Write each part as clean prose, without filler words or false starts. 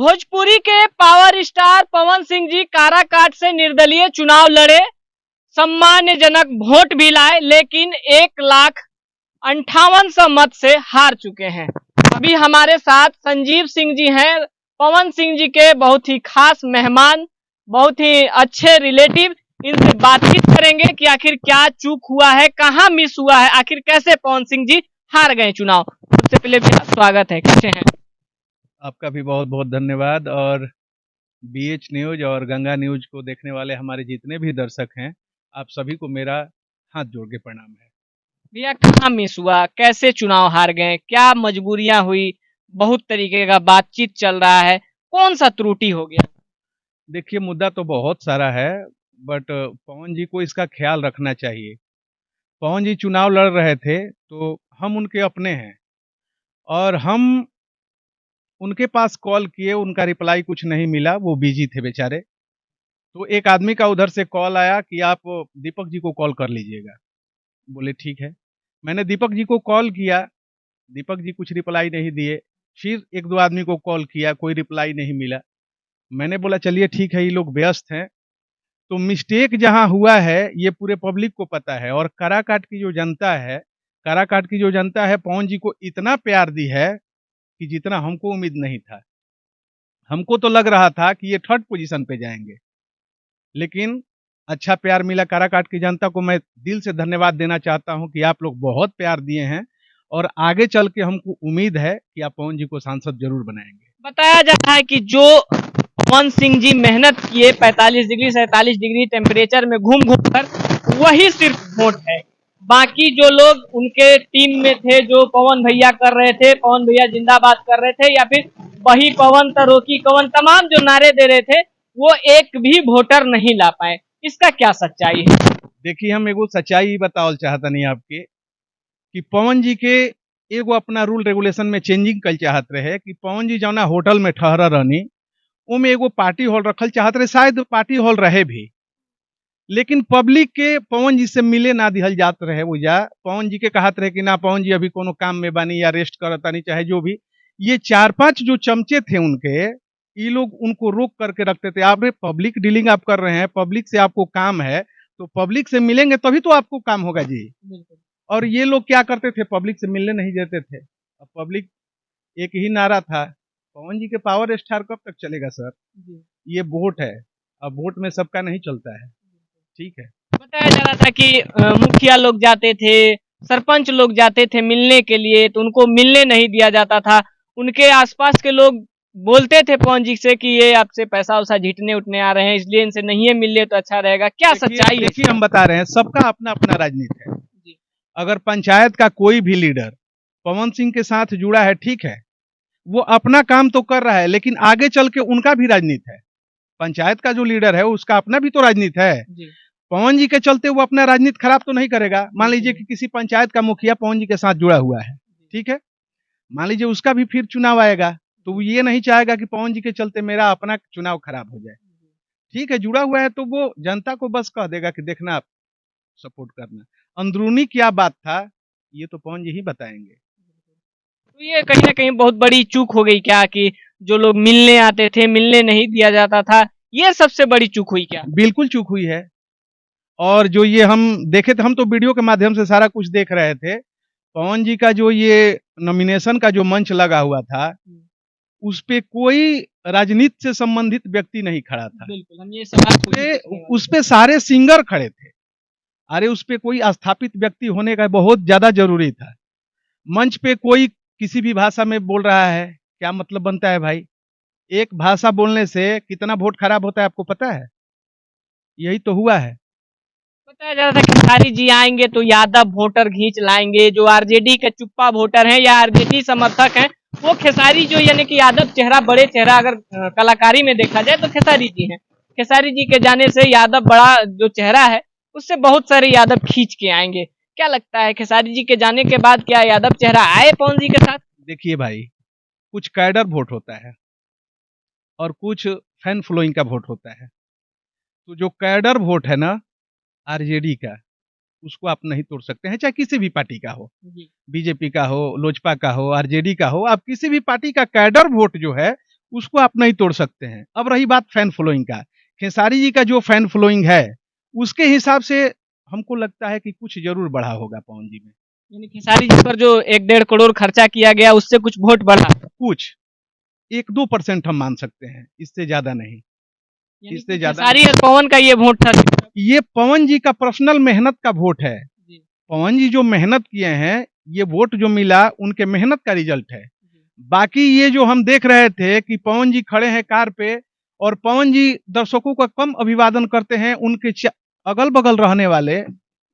भोजपुरी के power star Pawan Singh ji Karakat से निर्दलीय चुनाव लड़े, सम्मानजनक वोट भी लाए, लेकिन 1,58,000 मत से हार चुके हैं। अभी हमारे साथ संजीव सिंह जी हैं, पवन सिंह जी के बहुत ही खास मेहमान, बहुत ही अच्छे रिलेटिव। इनसे बातचीत करेंगे कि आखिर क्या चूक हुआ है, कहाँ मिस हुआ है, आखिर कैसे पवन सिंह जी हार गए चुनाव। सबसे पहले मेरा स्वागत है, कैसे हैं? आपका भी बहुत बहुत धन्यवाद। और बीएच न्यूज और गंगा न्यूज को देखने वाले हमारे जितने भी दर्शक हैं, आप सभी को मेरा हाथ जोड़ के प्रणाम है। भैया कहाँ मिस हुआ, कैसे चुनाव हार गए, क्या मजबूरियां हुई? बहुत तरीके का बातचीत चल रहा है, कौन सा त्रुटि हो गया? देखिए, मुद्दा तो बहुत सारा है, बट पवन जी को इसका ख्याल रखना चाहिए। पवन जी चुनाव लड़ रहे थे तो हम उनके अपने हैं, और हम उनके पास कॉल किए, उनका रिप्लाई कुछ नहीं मिला, वो बिजी थे बेचारे। तो एक आदमी का उधर से कॉल आया कि आप दीपक जी को कॉल कर लीजिएगा। बोले ठीक है। मैंने दीपक जी को कॉल किया, दीपक जी कुछ रिप्लाई नहीं दिए। फिर एक दो आदमी को कॉल किया, कोई रिप्लाई नहीं मिला। मैंने बोला चलिए ठीक है, ये लोग व्यस्त हैं। तो मिस्टेक जहां हुआ है ये पूरे पब्लिक को पता है, और काराकाट की जो जनता है, काराकाट की जो जनता है पवन जी को इतना प्यार दी है कि जितना हमको उम्मीद नहीं था। हमको तो लग रहा था कि ये थर्ड पोजीशन पे जाएंगे, लेकिन अच्छा प्यार मिला। काराकाट की जनता को मैं दिल से धन्यवाद देना चाहता हूं कि आप लोग बहुत प्यार दिए हैं, और आगे चल के हमको उम्मीद है कि आप पवन जी को सांसद जरूर बनाएंगे। बताया जा रहा है कि जो पवन सिंह जी मेहनत किए 45 डिग्री 47 डिग्री टेम्परेचर में घूम घूम कर, वही सिर्फ वोट है। बाकी जो लोग उनके टीम में थे, जो पवन भैया कर रहे थे, पवन भैया जिंदाबाद कर रहे थे, या फिर वही पवन तरोकी कवन, तमाम जो नारे दे रहे थे, वो एक भी वोटर नहीं ला पाए। इसका क्या सच्चाई है? देखिए, हम एगो सच्चाई बतावल चाहता नहीं आपके कि पवन जी के एगो अपना रूल रेगुलेशन में चेंजिंग कल चाहत रहे कि पवन जी जौना होटल में ठहरा रहनी, उमे एगो पार्टी हॉल रखल चाहत रहे। शायद पार्टी हॉल रहे भी, लेकिन पब्लिक के पवन जी से मिले ना दिहल जात रहे। वो जा पवन जी के कहत रहे कि ना पवन जी अभी कोनो काम में बानी या रेस्ट करतानी, चाहे जो भी। ये 4-5 जो चमचे थे उनके, ये लोग उनको रोक करके रखते थे। आप पब्लिक डीलिंग आप कर रहे हैं, पब्लिक से आपको काम है, तो पब्लिक से मिलेंगे तभी तो आपको काम होगा जी। और ये लोग क्या करते थे, पब्लिक से मिलने नहीं देते थे। अब पब्लिक एक ही नारा था, पवन जी के पावर स्टार कब तक चलेगा सर? ये वोट है, अब वोट में सबका नहीं चलता है। ठीक है। बताया जा रहा था कि मुखिया लोग जाते थे, सरपंच लोग जाते थे मिलने के लिए, तो उनको मिलने नहीं दिया जाता था। उनके आसपास के लोग बोलते थे पवन जी से कि ये आपसे पैसा वैसा झीटने उठने आ रहे हैं, इसलिए इनसे नहीं मिले तो अच्छा रहेगा। क्या सच्चाई है? देखिए, हम बता रहे हैं, सबका अपना अपना राजनीति है। अगर पंचायत का कोई भी लीडर पवन सिंह के साथ जुड़ा है, ठीक है, वो अपना काम तो कर रहा है, लेकिन आगे चल के उनका भी राजनीति है। पंचायत का जो लीडर है उसका अपना भी तो राजनीति है। पवन जी के चलते वो अपना राजनीति खराब तो नहीं करेगा। मान लीजिए कि किसी पंचायत का मुखिया पवन जी के साथ जुड़ा हुआ है, ठीक है, मान लीजिए उसका भी फिर चुनाव आएगा, तो वो ये नहीं चाहेगा कि पवन जी के चलते मेरा अपना चुनाव खराब हो जाए। ठीक है, जुड़ा हुआ है तो वो जनता को बस कह देगा कि देखना, आप सपोर्ट करना। अंदरूनी क्या बात था ये तो पवन जी ही बताएंगे। तो ये कहीं ना कहीं बहुत बड़ी चूक हो गई क्या, कि जो लोग मिलने आते थे मिलने नहीं दिया जाता था, ये सबसे बड़ी चूक हुई क्या? बिल्कुल चूक हुई है। और जो ये हम देखे थे, हम तो वीडियो के माध्यम से सारा कुछ देख रहे थे। पवन जी का जो ये नॉमिनेशन का जो मंच लगा हुआ था, उस पे कोई राजनीति से संबंधित व्यक्ति नहीं खड़ा था। बिल्कुल, हम ये सवाल उस पे सारे सिंगर खड़े थे। अरे उस पे कोई स्थापित व्यक्ति होने का बहुत ज्यादा जरूरी था। मंच पे कोई किसी भी भाषा में बोल रहा है, क्या मतलब बनता है भाई? एक भाषा बोलने से कितना वोट खराब होता है आपको पता है? यही तो हुआ है। बताया जा रहा था खेसारी जी आएंगे तो यादव वोटर खींच लाएंगे, जो आरजेडी के चुप्पा वोटर हैं या आरजेडी समर्थक हैं, वो खेसारी जो यानी कि यादव चेहरा, बड़े चेहरा अगर कलाकारी में देखा जाए तो खेसारी जी हैं। खेसारी जी के जाने से यादव बड़ा जो चेहरा है, उससे बहुत सारे यादव खींच के आएंगे। क्या लगता है खेसारी जी के जाने के बाद क्या यादव चेहरा आए पवन जी के साथ? देखिए भाई, कुछ कैडर वोट होता है और कुछ फैन फॉलोइंग का वोट होता है। तो जो कैडर वोट है ना आरजेडी का, उसको आप नहीं तोड़ सकते हैं, चाहे किसी भी पार्टी का हो, बीजेपी का हो, लोजपा का हो, आरजेडी का हो। आप किसी भी पार्टी का कैडर वोट जो है उसको आप नहीं तोड़ सकते हैं। अब रही बात फैन फॉलोइंग का, खेसारी जी का जो फैन फॉलोइंग है उसके हिसाब से हमको लगता है कि कुछ जरूर बढ़ा होगा पवन जी में। यानी खेसारी जी पर जो 1-1.5 करोड़ खर्चा किया गया उससे कुछ वोट बढ़ा। कुछ 1-2% हम मान सकते हैं, इससे ज्यादा नहीं। यानी इससे कि ज्यादा खेसारी और पवन का ये वोट था। ये पवन जी का पर्सनल मेहनत का वोट है। जी, पवन जी जो मेहनत किए हैं, ये वोट जो मिला उनके मेहनत का रिजल्ट है। जी। बाकी ये जो हम देख रहे थे कि पवन जी खड़े हैं कार पे और पवन जी दर्शकों का कम अभिवादन करते हैं, उनके अगल बगल रहने वाले,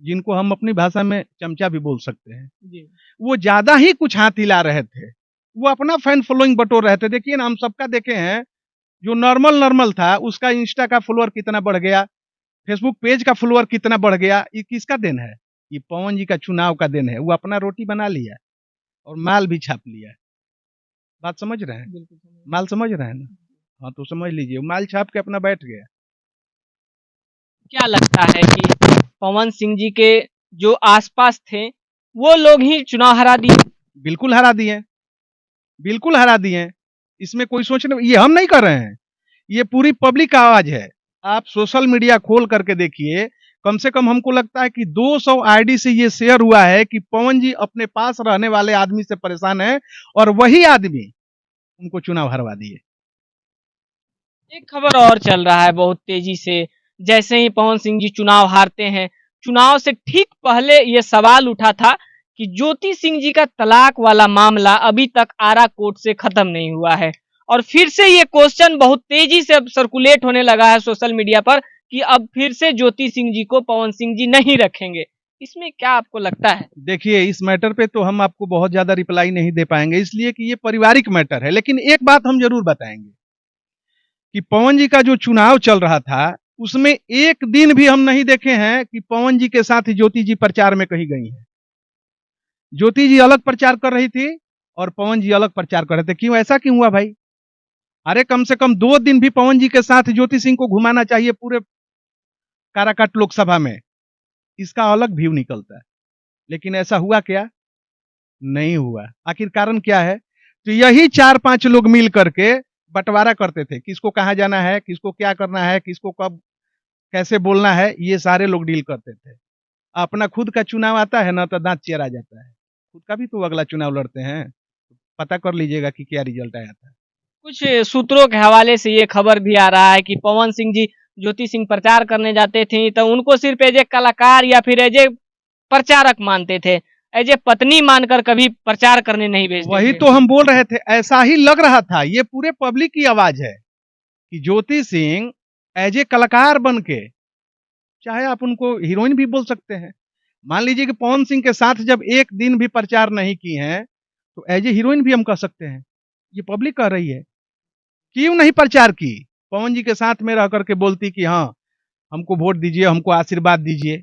जिनको हम अपनी भाषा में चमचा भी बोल सकते हैं, जी। वो ज्यादा ही कुछ हाथ हिला रहे थे। वो अपना फैन फॉलोइंग बटोर रहे थे। देखिए ना, हम सबका देखे हैं, जो नॉर्मल नॉर्मल था उसका इंस्टा का फॉलोअर कितना बढ़ गया, फेसबुक पेज का फॉलोअर कितना बढ़ गया। ये किसका देन है? ये पवन जी का चुनाव का देन है। वो अपना रोटी बना लिया और माल भी छाप लिया। बात समझ रहे हैं? बिल्कुल समझ। माल समझ रहे हैं ना? हाँ, तो समझ लीजिए, वो माल छाप के अपना बैठ गया। क्या लगता है कि पवन सिंह जी के जो आसपास थे वो लोग ही चुनाव हरा दिए? बिल्कुल हरा दिए, बिल्कुल हरा दिए। इसमें कोई सोचने, ये हम नहीं कर रहे हैं, ये पूरी पब्लिक का आवाज है। आप सोशल मीडिया खोल करके देखिए, कम से कम हमको लगता है कि 200 आईडी से ये शेयर हुआ है कि पवन जी अपने पास रहने वाले आदमी से परेशान है और वही आदमी उनको चुनाव हरवा दिए। एक खबर और चल रहा है बहुत तेजी से, जैसे ही पवन सिंह जी चुनाव हारते हैं, चुनाव से ठीक पहले ये सवाल उठा था कि ज्योति सिंह जी का तलाक वाला मामला अभी तक आरा कोर्ट से खत्म नहीं हुआ है, और फिर से ये क्वेश्चन बहुत तेजी से अब सर्कुलेट होने लगा है सोशल मीडिया पर कि अब फिर से ज्योति सिंह जी को पवन सिंह जी नहीं रखेंगे। इसमें क्या आपको लगता है? देखिए, इस मैटर पे तो हम आपको बहुत ज्यादा रिप्लाई नहीं दे पाएंगे, इसलिए कि ये पारिवारिक मैटर है। लेकिन एक बात हम जरूर बताएंगे कि पवन जी का जो चुनाव चल रहा था, उसमें एक दिन भी हम नहीं देखे हैं कि पवन जी के साथ ज्योति जी प्रचार में कहीं गई हैं। ज्योति जी अलग प्रचार कर रही थी और पवन जी अलग प्रचार कर रहे थे। क्यों, ऐसा क्यों हुआ भाई? अरे कम से कम 2 दिन भी पवन जी के साथ ज्योति सिंह को घुमाना चाहिए पूरे काराकाट लोकसभा में, इसका अलग व्यू निकलता है। लेकिन ऐसा हुआ क्या? नहीं हुआ। आखिर कारण क्या है? तो यही 4-5 लोग मिल करके बंटवारा करते थे, किसको कहाँ जाना है, किसको क्या करना है, किसको कब कैसे बोलना है, ये सारे लोग डील करते थे। अपना खुद का चुनाव आता है ना, तो दांत चेरा जाता है। खुद का भी तो अगला चुनाव लड़ते हैं, पता कर लीजिएगा कि क्या रिजल्ट आया था। कुछ सूत्रों के हवाले से ये खबर भी आ रहा है कि पवन सिंह जी ज्योति सिंह प्रचार करने जाते थे तो उनको सिर्फ एज ए कलाकार या फिर एज ए प्रचारक मानते थे, एज ए पत्नी मानकर कभी प्रचार करने नहीं भेजते वही थे। तो हम बोल रहे थे, ऐसा ही लग रहा था। ये पूरे पब्लिक की आवाज है कि ज्योति सिंह एज ए कलाकार बन के, चाहे आप उनको हीरोइन भी बोल सकते हैं, मान लीजिए कि पवन सिंह के साथ जब एक दिन भी प्रचार नहीं की हैं, तो एज ए हीरोइन भी हम कह सकते हैं। ये पब्लिक कह रही है, क्यों नहीं प्रचार की? पवन जी के साथ में रह करके बोलती कि हाँ, हमको वोट दीजिए, हमको आशीर्वाद दीजिए।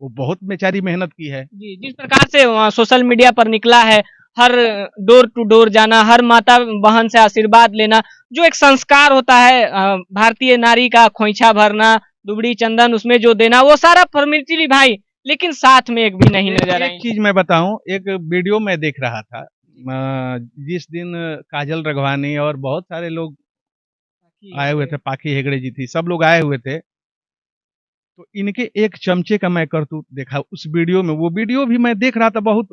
वो बहुत बेचारी मेहनत की है। जी, जिस प्रकार से सोशल मीडिया पर निकला है, हर डोर टू डोर जाना, हर माता बहन से आशीर्वाद लेना, जो एक संस्कार होता है भारतीय नारी का, खोइछा भरना, दुबड़ी चंदन उसमें जो देना, वो सारा फॉर्मेलिटी भाई, लेकिन साथ में एक भी नहीं नजर आई। एक चीज मैं बताऊं, एक वीडियो में देख रहा था, जिस दिन काजल रघवानी और बहुत सारे लोग आए हुए थे, पाखी हेगड़े जी थी, सब लोग आए हुए थे, तो इनके एक चमचे का मैं करतूत देखा उस वीडियो में। वो वीडियो भी मैं देख रहा था बहुत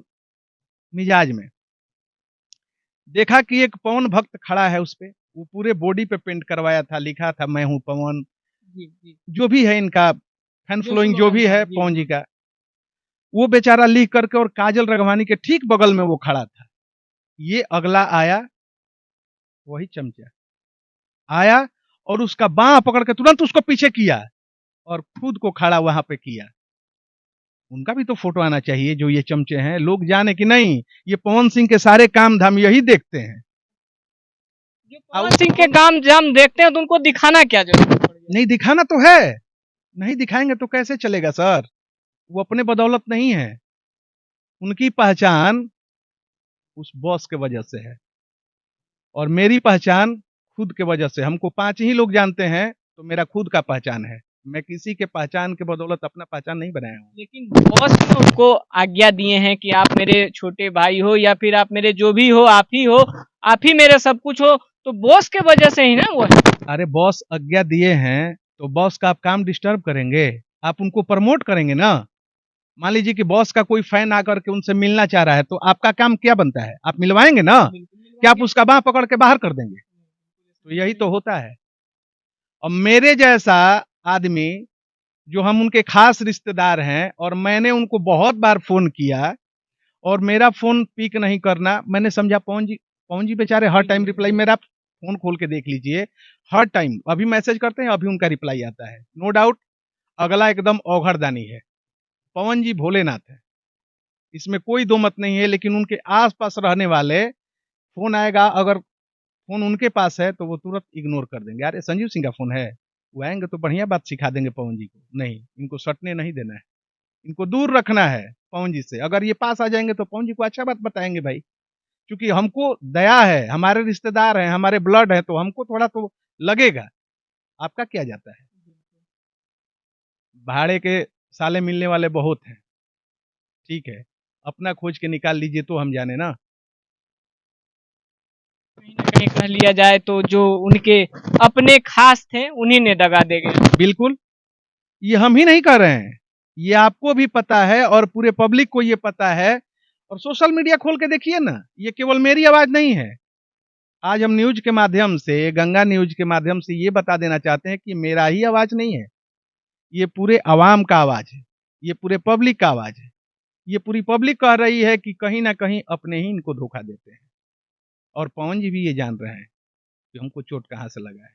मिजाज में। देखा कि एक पवन भक्त खड़ा है, उस पे वो पूरे बॉडी पे पेंट करवाया था, लिखा था मैं हूं पवन। जी, जी। जो भी है इनका फैन जो फॉलोइंग, भी जो भी है, है जी। पवन जी का, वो बेचारा लिख करके, और काजल रघवानी के ठीक बगल में वो खड़ा था। ये अगला आया, वही चमचा आया और उसका बांह पकड़ के तुरंत उसको पीछे किया और खुद को खड़ा वहां पे किया। उनका भी तो फोटो आना चाहिए, जो ये चमचे हैं, लोग जाने कि नहीं ये पवन सिंह के सारे काम धाम यही देखते हैं। जो पवन सिंह के काम जब हम देखते हैं तो उनको दिखाना क्या जरूरत पड़ गया? नहीं दिखाना तो है, नहीं दिखाएंगे तो कैसे चलेगा सर? वो अपने बदौलत नहीं है, उनकी पहचान उस बॉस के वजह से है और मेरी पहचान खुद के वजह से। हमको 5 ही लोग जानते हैं, तो मेरा खुद का पहचान है। मैं किसी के पहचान के बदौलत अपना पहचान नहीं बनाया हूँ। लेकिन बॉस ने उनको आज्ञा दिए हैं कि आप मेरे छोटे भाई हो या फिर आप मेरे जो भी हो, आप ही मेरे सब कुछ हो, तो बॉस के वजह से ही ना वो है। अरे बॉस आज्ञा दिए हैं तो बॉस का आप काम डिस्टर्ब करेंगे? आप उनको प्रमोट करेंगे ना। मान लीजिए कि बॉस का कोई फैन आकर के उनसे मिलना चाह रहा है तो आपका काम क्या बनता है? आप मिलवाएंगे ना, क्या आप उसका बाह पकड़ के बाहर कर देंगे? तो यही तो होता है। और मेरे जैसा आदमी जो हम उनके खास रिश्तेदार हैं और मैंने उनको बहुत बार फोन किया और मेरा फोन पिक नहीं करना, मैंने समझा पवन जी बेचारे हर टाइम रिप्लाई, मेरा फोन खोल के देख लीजिए, हर टाइम अभी मैसेज करते हैं अभी उनका रिप्लाई आता है। नो डाउट अगला एकदम औघड़दानी है, पवन जी भोलेनाथ है, इसमें कोई दो मत नहीं है। लेकिन उनके आसपास रहने वाले, फोन आएगा अगर फोन उनके पास है तो वो तुरंत इग्नोर कर देंगे। यार ये संजीव सिंह का फोन है, वो आएंगे तो बढ़िया बात सिखा देंगे पवन जी को। नहीं, इनको सटने नहीं देना है, इनको दूर रखना है पवन जी से। अगर ये पास आ जाएंगे तो पवन जी को अच्छा बात बताएंगे भाई, क्योंकि हमको दया है, हमारे रिश्तेदार हैं, हमारे ब्लड है, तो हमको थोड़ा तो लगेगा। आपका क्या जाता है? भाड़े के साले मिलने वाले बहुत हैं, ठीक है, अपना खोज के निकाल लीजिए तो हम जाने ना। कहीं ना कहीं कह लिया जाए तो जो उनके अपने खास थे उन्हीं ने दगा दे गए। बिल्कुल, ये हम ही नहीं कर रहे हैं, ये आपको भी पता है और पूरे पब्लिक को ये पता है। और सोशल मीडिया खोल के देखिए ना, ये केवल मेरी आवाज नहीं है। आज हम न्यूज के माध्यम से, गंगा न्यूज के माध्यम से ये बता देना चाहते हैं कि मेरा ही आवाज नहीं है, ये पूरे अवाम का आवाज है, ये पूरे पब्लिक का आवाज है। ये पूरी पब्लिक कह रही है कि कहीं ना कहीं अपने ही इनको धोखा देते हैं। और पवन जी भी ये जान रहे हैं कि हमको चोट कहां से लगा है।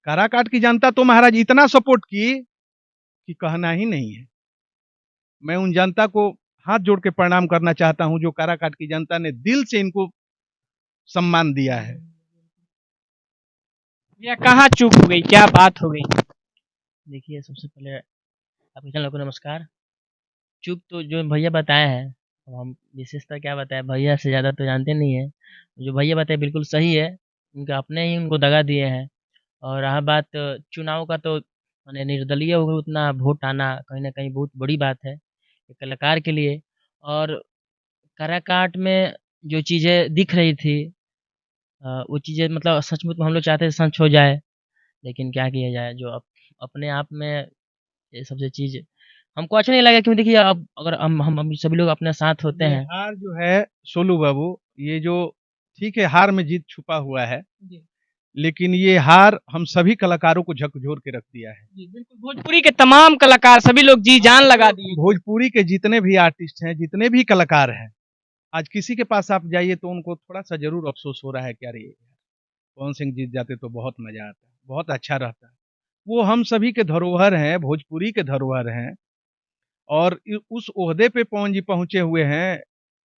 काराकाट की जनता तो महाराज इतना सपोर्ट की कि कहना ही नहीं है। मैं उन जनता को हाथ जोड़ के प्रणाम करना चाहता हूं जो काराकाट की जनता ने दिल से इनको सम्मान दिया है। या कहाँ चूक हो गई, क्या बात हो गई? देखिए, सबसे पहले आपके चैनल को नमस्कार। चूक तो जो भैया बताए हैं, अब हम विशेषता क्या बताएँ, भैया से ज़्यादा तो जानते नहीं हैं। जो भैया बताए बिल्कुल सही है, उनके अपने ही उनको दगा दिए हैं। और रहा बात चुनाव का, तो माने निर्दलीय होकर उतना वोट आना कहीं न कहीं बहुत बड़ी बात है, एक कलाकार के लिए। और काराकाट में जो चीज़ें दिख रही थी, वो चीज़ें मतलब सचमुच में हम लोग चाहते थे सच हो जाए, लेकिन क्या किया जाए, जो अपने आप में ये सब जो चीज़ हमको अच्छा नहीं लगा, क्यों देखिए, अब अगर हम सभी लोग अपने साथ होते ये हैं। हार जो है सोलू बाबू, ये जो ठीक है, हार में जीत छुपा हुआ है, लेकिन ये हार हम सभी कलाकारों को झकझोर के रख दिया है। जी बिल्कुल, भोजपुरी के तमाम कलाकार सभी लोग जी जान लगा दिए। भोजपुरी के जितने भी आर्टिस्ट हैं, जितने भी कलाकार हैं, आज किसी के पास आप जाइए तो उनको थोड़ा सा जरूर अफसोस हो रहा है कि अरे पवन सिंह जीत जाते तो बहुत मजा आता, बहुत अच्छा रहता। वो हम सभी के धरोहर हैं, भोजपुरी के धरोहर हैं। और उस ओहदे पे पवन जी पहुंचे हुए हैं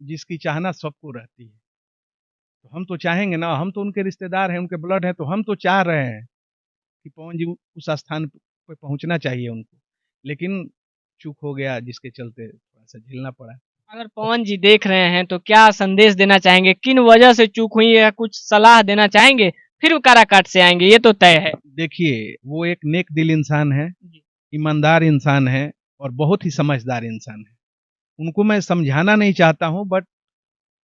जिसकी चाहना सबको रहती है। तो हम तो चाहेंगे ना, हम तो उनके रिश्तेदार हैं, उनके ब्लड हैं, तो हम तो चाह रहे हैं कि पवन जी उस स्थान पे पहुंचना चाहिए उनको। लेकिन चूक हो गया जिसके चलते थोड़ा सा झेलना पड़ा। अगर पवन जी देख रहे हैं तो क्या संदेश देना चाहेंगे, किन वजह से चूक हुई है, कुछ सलाह देना चाहेंगे? फिर वो काराकाट से आएंगे, ये तो तय है। देखिए, वो एक नेक दिल इंसान है, ईमानदार इंसान है और बहुत ही समझदार इंसान है। उनको मैं समझाना नहीं चाहता हूं, बट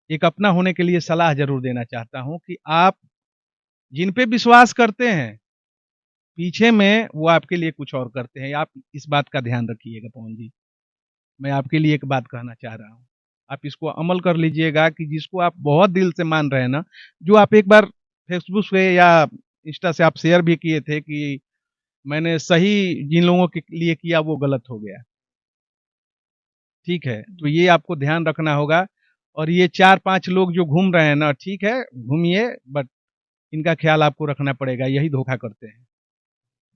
एक अपना होने के लिए सलाह जरूर देना चाहता हूं कि आप जिन पे विश्वास करते हैं, पीछे में वो आपके लिए कुछ और करते हैं। आप इस बात का ध्यान रखिएगा पवन जी। मैं आपके लिए एक बात कहना चाह रहा हूँ, आप इसको अमल कर लीजिएगा कि जिसको आप बहुत दिल से मान रहे हैं ना, जो आप एक बार फेसबुक पे या इंस्टा से आप शेयर भी किए थे कि मैंने सही जिन लोगों के लिए किया वो गलत हो गया, ठीक है, तो ये आपको ध्यान रखना होगा। और ये 4-5 लोग जो घूम रहे हैं ना, ठीक है घूमिए, बट इनका ख्याल आपको रखना पड़ेगा, यही धोखा करते हैं।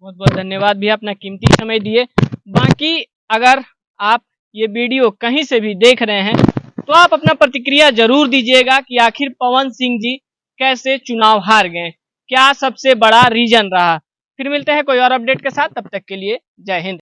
बहुत बहुत धन्यवाद भैया, अपना कीमती समय दिए। बाकी अगर आप ये वीडियो कहीं से भी देख रहे हैं तो आप अपना प्रतिक्रिया जरूर दीजिएगा कि आखिर पवन सिंह जी कैसे चुनाव हार गए, क्या सबसे बड़ा रीजन रहा। फिर मिलते हैं कोई और अपडेट के साथ, तब तक के लिए जय हिंद।